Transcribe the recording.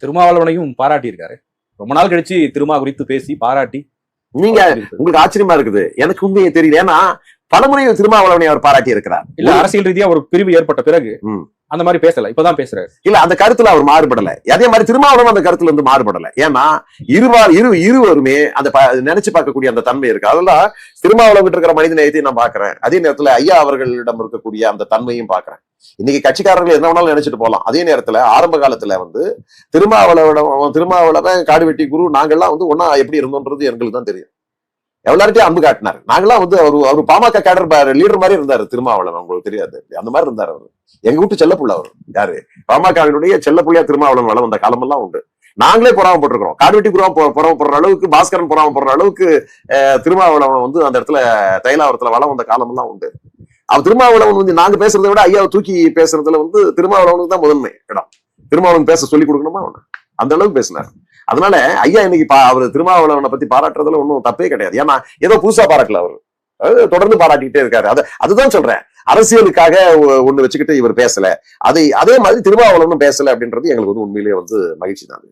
திருமாவளவனையும் பாராட்டி இருக்காரு. ரொம்ப நாள் கழிச்சு திருமா குறித்து பேசி பாராட்டி. நீங்க உங்களுக்கு ஆச்சரியமா இருக்குது, எனக்கு உண்மையை தெரியல. ஏன்னா பலமுறை திருமாவளவனை அவர் பாராட்டி இருக்கிறார். இல்ல அரசியல் ரீதியா ஒரு பிரிவு ஏற்பட்ட பிறகு அந்த மாதிரி பேசல, இப்பதான் பேசுறாரு. இல்ல அந்த கருத்துல அவர் மாறுபடல. அதே மாதிரி திருமாவளவன் அந்த கருத்துல இருந்து மாறுபடல. ஏன்னா இருவருமே அந்த நினைச்சு பார்க்கக்கூடிய அந்த தன்மை இருக்கு. அதெல்லாம் திருமாவளவன் இருக்கிற மனித நேயத்தை நான் பாக்குறேன். அதே நேரத்துல ஐயா அவர்களிடம் இருக்கக்கூடிய அந்த தன்மையும் பாக்குறேன். இன்னைக்கு கட்சிக்காரர்கள் என்ன வேணாலும் நினைச்சிட்டு போகலாம். அதே நேரத்துல ஆரம்ப காலத்துல திருமாவளவன் காடுவெட்டி குரு நாங்கெல்லாம் ஒன்னா எப்படி இருந்தோன்றது எங்களுக்கு தான் தெரியும். எல்லார்ட்டையும் அன்பு காட்டினார். நாங்கெல்லாம் அவரு பாமக கேடர் லீடர் மாதிரி இருந்தாரு திருமாவளவன். உங்களுக்கு தெரியாது, அந்த மாதிரி இருந்தாரு அவரு. எங்க வீட்டு செல்லப்புள்ள அவர். யாரு? பாமகவினுடைய செல்லப்புள்ளையா திருமாவளவன் வளம் வந்த காலமெல்லாம் உண்டு. நாங்களே பொறாமப்பட்டிருக்கிறோம். காடுவெட்டி பொறாமப்படுற அளவுக்கு, பாஸ்கரன் பொறாமப்படுற அளவுக்கு திருமாவளவன் அந்த இடத்துல தைலாவரத்துல வளம் வந்த காலமெல்லாம் உண்டு. அவர் திருமாவளவன் நாங்க பேசுறதை விட ஐயாவை தூக்கி பேசுறதுல திருமாவளவனுக்கு தான் முதன்மை இடம். திருமாவளவன் பேச சொல்லி கொடுக்கணுமா அவனு அந்த அளவுக்கு பேசினார். அதனால ஐயா இன்னைக்கு அவர் திருமாவளவனை பத்தி பாராட்டுறதுல ஒன்றும் தப்பே கிடையாது. ஏன்னா ஏதோ புதுசா பாராட்டல, அவரு தொடர்ந்து பாராட்டிக்கிட்டே இருக்காரு. அதுதான் சொல்றேன், அரசியலுக்காக ஒண்ணு வச்சுக்கிட்டு இவர் பேசல. அதே மாதிரி திருமாவளவனும் பேசல அப்படின்றது எங்களுக்கு உண்மையிலேயே மகிழ்ச்சி தான்.